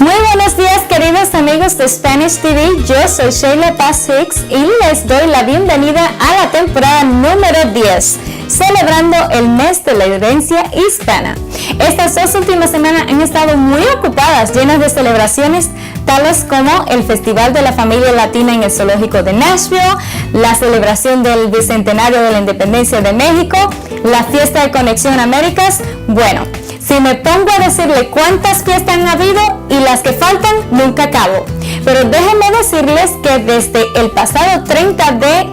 Muy buenos días, queridos amigos de Spanish TV. Yo soy Sheyla Hicks y les doy la bienvenida a la temporada número 10, celebrando el mes de la herencia hispana. Estas dos últimas semanas han estado muy ocupadas, llenas de celebraciones tales como el Festival de la Familia Latina en el Zoológico de Nashville, la celebración del Bicentenario de la Independencia de México, la fiesta de Conexión Américas. Bueno, si me pongo a decirle cuántas fiestas han habido y las que faltan, nunca acabo. Pero déjenme decirles que desde el pasado 30 de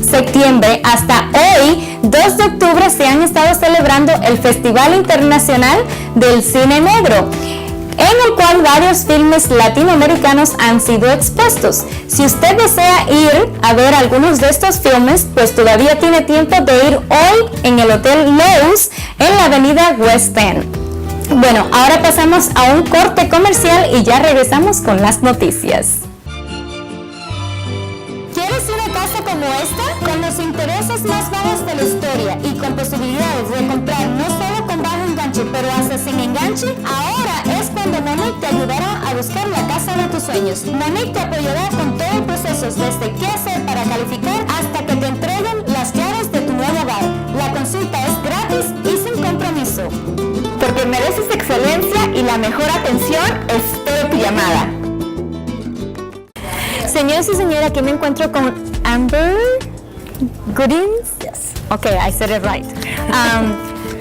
septiembre hasta hoy, 2 de octubre, se han estado celebrando el Festival Internacional del Cine Negro, en el cual varios filmes latinoamericanos han sido expuestos. Si usted desea ir a ver algunos de estos filmes, pues todavía tiene tiempo de ir hoy en el Hotel Lowe's en la avenida West End. Bueno, ahora pasamos a un corte comercial y ya regresamos con las noticias. ¿Quieres una casa como esta? Con los intereses más bajos de la historia y con posibilidades de comprar no solo con bajo enganche, pero hasta sin enganche, ahora es cuando Monique te ayudará a buscar la casa de tus sueños. Monique te apoyará con todo el proceso, desde qué hacer para calificar hasta que te entreguen las llaves de tu nuevo hogar. La consulta es gratis y sin compromiso. Porque mereces excelencia y la mejor atención, espero tu llamada. Señores y señoras, aquí me encuentro con Amber Goodins. Yes. Okay, I said it right.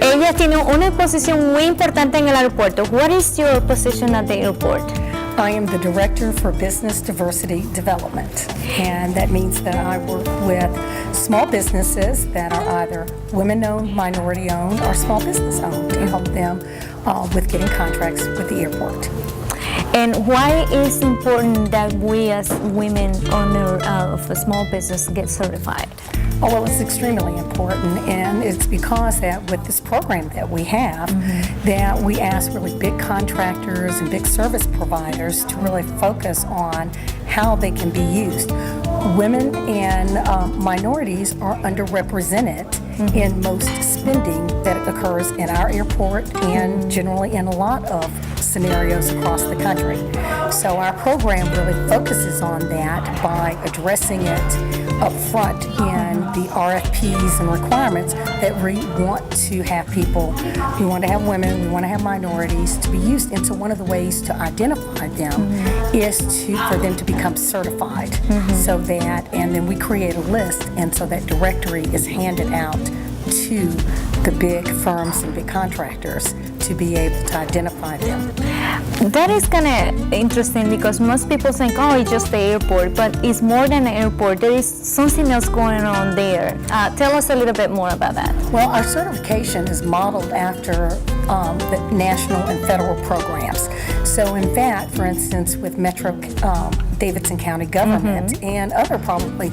Ella tiene una posición muy importante en el aeropuerto. What is your position at the airport? I am the Director for Business Diversity Development, and that means that I work with small businesses that are either women-owned, minority-owned, or small business-owned to help them with getting contracts with the airport. And why is it important that we as women owner of a small business get certified? Oh, well, it's extremely important, and it's because that with this program that we have, that we ask really big contractors and big service providers to really focus on how they can be used. Women and minorities are underrepresented in most spending that occurs in our airport and generally in a lot of scenarios across the country. So our program really focuses on that by addressing it up front in the RFPs and requirements that we want to have people, we want to have women, we want to have minorities to be used. And so one of the ways to identify them is for them to become certified. So that, and then we create a list, and so that directory is handed out to the big firms and big contractors to be able to identify them. That is kind of interesting because most people think, oh, it's just the airport, but it's more than an airport. There is something else going on there. Tell us a little bit more about that. Well, our certification is modeled after the national and federal programs. So in fact, for instance, with Metro Davidson County government and other probably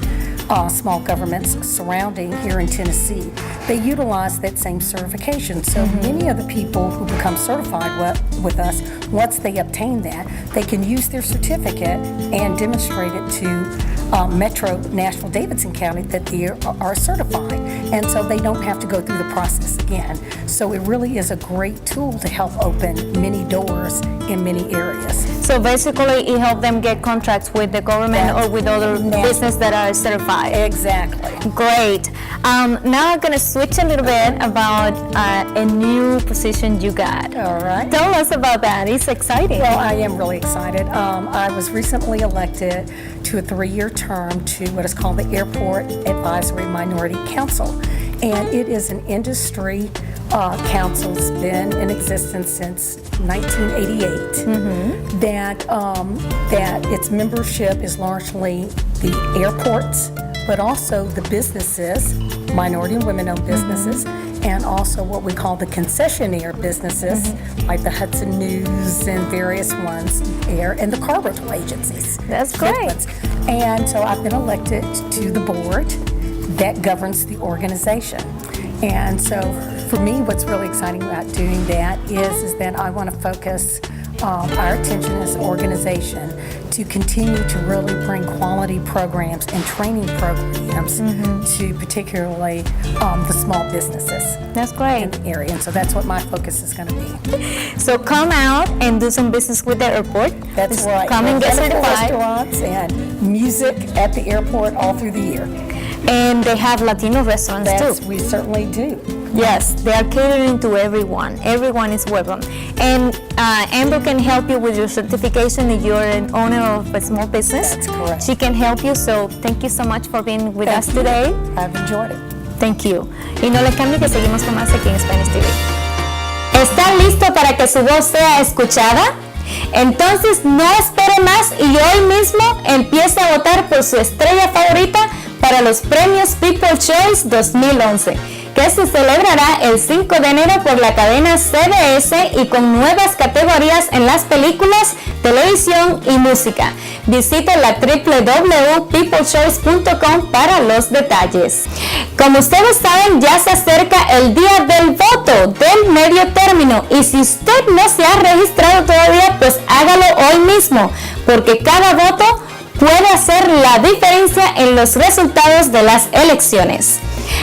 small governments surrounding here in Tennessee, they utilize that same certification. So many of the people who become certified with us, once they obtain that, they can use their certificate and demonstrate it to Metro Nashville Davidson County that they are certified. And so they don't have to go through the process again. So it really is a great tool to help open many doors in many areas. So basically it helps them get contracts with the government or with other businesses that are certified. Exactly. Great. Now I'm going to switch a little bit about a new position you got. All right. Tell us about that. It's exciting. Well, I am really excited. I was recently elected to a 3-year term to what is called the Airport Advisory Minority Council. And it is an industry council that's been in existence since 1988. That its membership is largely the airports, but also the businesses, minority and women-owned businesses, and also what we call the concessionaire businesses, like the Hudson News and various ones, and the car rental agencies. That's great. And so I've been elected to the board that governs the organization. And so for me, what's really exciting about doing that is that I want to focus our attention as an organization to continue to really bring quality programs and training programs to particularly the small businesses. That's great. In the area, and so that's what my focus is going to be. So come out and do some business with the airport. That's right. Come and get certified. Restaurants and music at the airport all through the year. And they have Latino restaurants too. We certainly do. Yes, they are catering to everyone. Everyone is welcome. And Amber can help you with your certification if you're an owner of a small business. That's correct. She can help you, so thank you so much for being with us today. I've enjoyed it. Thank you. Y no le cambie que seguimos con más aquí en Spanish TV. ¿Está listo para que su voz sea escuchada? Entonces no espere más y hoy mismo empiece a votar por su estrella favorita para los premios People's Choice 2011, que se celebrará el 5 de enero por la cadena CBS y con nuevas categorías en las películas, televisión y música. Visite la www.peoplechoice.com para los detalles. Como ustedes saben, ya se acerca el día del voto del medio término y si usted no se ha registrado todavía, pues hágalo hoy mismo, porque cada voto puede hacer la diferencia en los resultados de las elecciones.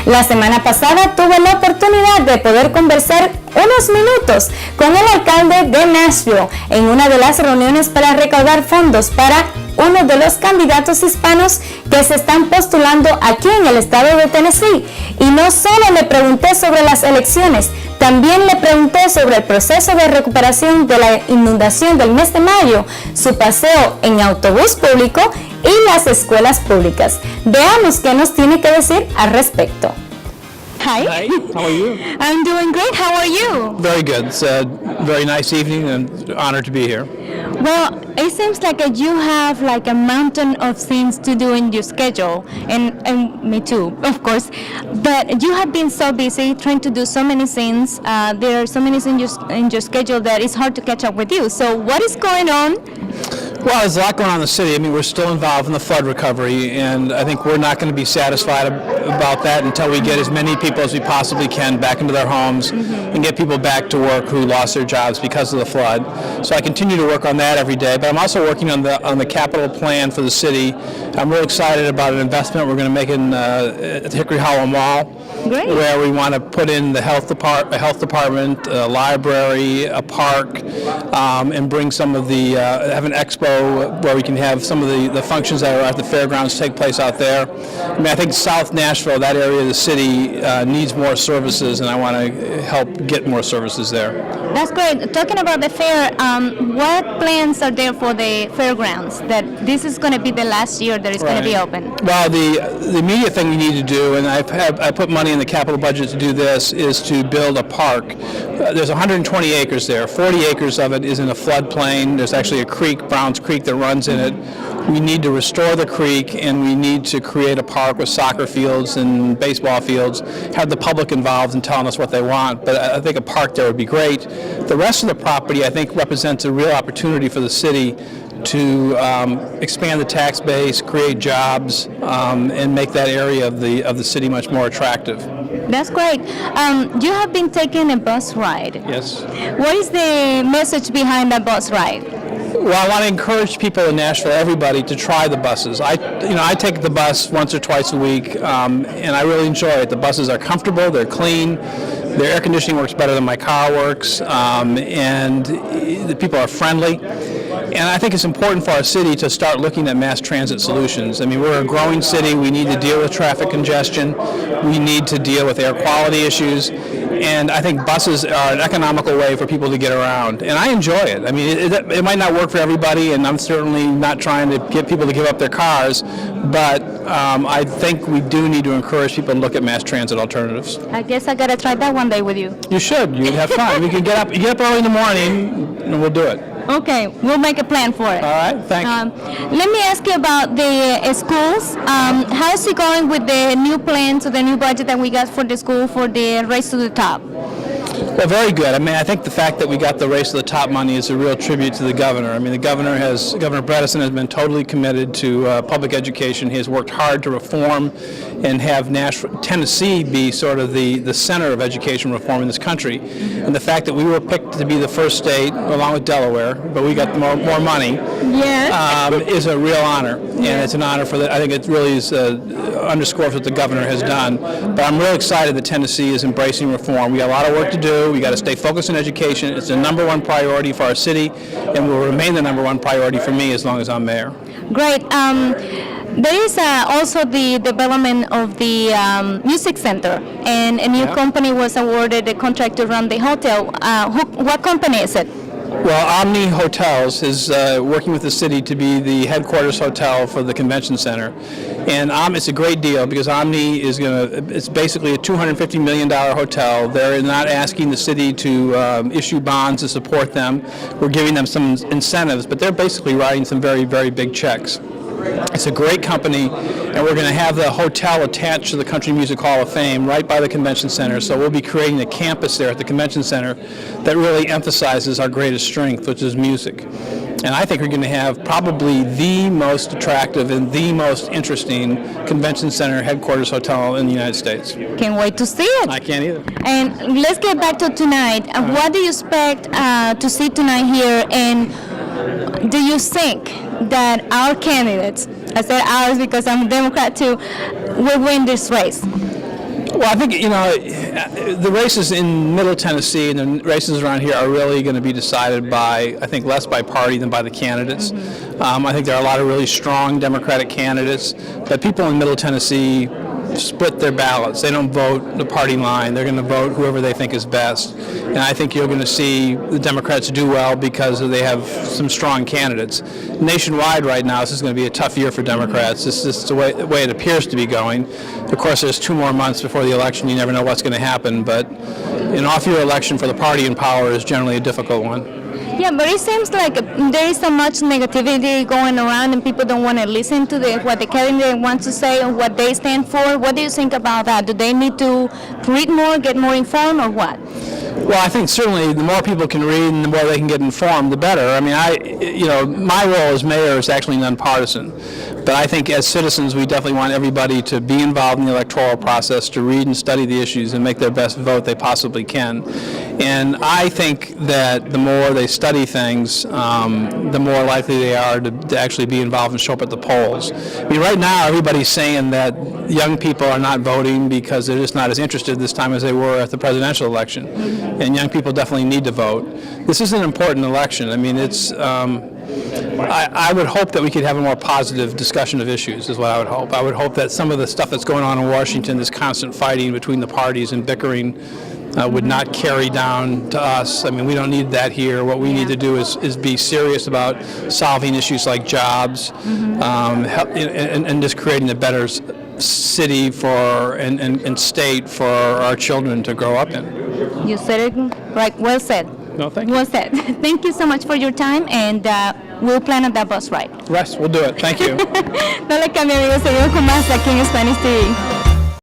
La semana pasada tuve la oportunidad de poder conversar unos minutos con el alcalde de Nashville en una de las reuniones para recaudar fondos para uno de los candidatos hispanos que se están postulando aquí en el estado de Tennessee. Y no solo le pregunté sobre las elecciones, también le pregunté sobre el proceso de recuperación de la inundación del mes de mayo, su paseo en autobús público y las escuelas públicas. Veamos qué nos tiene que decir al respecto. Hi. Hi, how are you? I'm doing great. How are you? Very good. It's a very nice evening and honored to be here. Well, it seems like you have like a mountain of things to do in your schedule, and me too, of course. But you have been so busy trying to do so many things. There are so many things in your schedule that it's hard to catch up with you. So what is going on? Well, there's a lot going on in the city. I mean, we're still involved in the flood recovery, and I think we're not going to be satisfied about that until we get as many people as we possibly can back into their homes and get people back to work who lost their jobs because of the flood. So I continue to work on that every day, but I'm also working on the capital plan for the city. I'm really excited about an investment we're going to make in at the Hickory Hollow Mall. Great. Where we want to put in the health department, a library, a park, and bring some of the, have an expo where we can have some of the functions that are at the fairgrounds take place out there. I mean, I think South Nashville, that area of the city, needs more services, and I want to help get more services there. That's great. Talking about the fair, what plans are there for the fairgrounds? That this is going to be the last year that it's going to be open. Well, the immediate thing we need to do, and I put money in the capital budget to do this, is to build a park. There's 120 acres there. 40 acres of it is in a floodplain. There's actually a creek, Browns Creek, that runs in it. We need to restore the creek, and we need to create a park with soccer fields and baseball fields, have the public involved in telling us what they want. But I think a park there would be great. The rest of the property, I think, represents a real opportunity for the city to expand the tax base, create jobs, and make that area of the city much more attractive. That's great. You have been taking a bus ride. Yes. What is the message behind that bus ride? Well, I want to encourage people in Nashville, everybody, to try the buses. I take the bus once or twice a week, and I really enjoy it. The buses are comfortable, they're clean, their air conditioning works better than my car works, and the people are friendly. And I think it's important for our city to start looking at mass transit solutions. I mean, we're a growing city. We need to deal with traffic congestion. We need to deal with air quality issues. And I think buses are an economical way for people to get around. And I enjoy it. I mean, it might not work for everybody, and I'm certainly not trying to get people to give up their cars, but I think we do need to encourage people to look at mass transit alternatives. I guess I got to try that one day with you. You should. You'd have fun. You can get up early in the morning, and we'll do it. Okay, we'll make a plan for it. All right, thanks. Let me ask you about the schools. How's it going with the new plans or the new budget that we got for the school for the Race to the Top? Well, very good. I mean, I think the fact that we got the Race to the Top money is a real tribute to the governor. I mean, Governor Bredesen has been totally committed to public education. He has worked hard to reform and have Tennessee be sort of the center of education reform in this country. And the fact that we were picked to be the first state, along with Delaware, but we got more money, is a real honor. And it's an honor I think it really is underscores what the governor has done. But I'm really excited that Tennessee is embracing reform. We got a lot of work to do. We got to stay focused on education. It's the number one priority for our city, and will remain the number one priority for me as long as I'm mayor. Great. There is also the development of the music center, and a new company was awarded a contract to run the hotel. What company is it? Well, Omni Hotels is working with the city to be the headquarters hotel for the convention center. And it's a great deal because Omni it's basically a $250 million hotel. They're not asking the city to issue bonds to support them. We're giving them some incentives, but they're basically writing some very, very big checks. It's a great company, and we're going to have the hotel attached to the Country Music Hall of Fame right by the convention center. So we'll be creating a campus there at the convention center that really emphasizes our greatest strength, which is music. And I think we're going to have probably the most attractive and the most interesting convention center headquarters hotel in the United States. Can't wait to see it. I can't either. And let's get back to tonight. What do you expect to see tonight here? And do you think that our candidates, I said ours because I'm a Democrat too, will win this race? Well, I think, the races in Middle Tennessee and the races around here are really going to be decided by, I think, less by party than by the candidates. I think there are a lot of really strong Democratic candidates that people in Middle Tennessee split their ballots. They don't vote the party line. They're going to vote whoever they think is best. And I think you're going to see the Democrats do well because they have some strong candidates. Nationwide right now, this is going to be a tough year for Democrats. This is the way it appears to be going. Of course, there's 2 more months before the election. You never know what's going to happen. But an off-year election for the party in power is generally a difficult one. Yeah, but it seems like there is so much negativity going around and people don't want to listen to what the candidate wants to say or what they stand for. What do you think about that? Do they need to read more, get more informed, or what? Well, I think certainly the more people can read and the more they can get informed, the better. I mean, my role as mayor is actually nonpartisan. But I think as citizens, we definitely want everybody to be involved in the electoral process, to read and study the issues and make their best vote they possibly can. And I think that the more they study things, the more likely they are to actually be involved and show up at the polls. I mean, right now, everybody's saying that young people are not voting because they're just not as interested this time as they were at the presidential election. And young people definitely need to vote. This is an important election. I mean, I would hope that we could have a more positive discussion of issues, is what I would hope. I would hope that some of the stuff that's going on in Washington, this constant fighting between the parties and bickering, would not carry down to us. I mean, we don't need that here. What we need to do is be serious about solving issues like jobs, and just creating a better city and state for our children to grow up in. You said it right. Well said. No, thank you. Well said. Thank you so much for your time, and we'll plan on that bus ride. Yes, we'll do it. Thank you. No le cambie, amigos. Seguimos con más aquí en Spanish TV.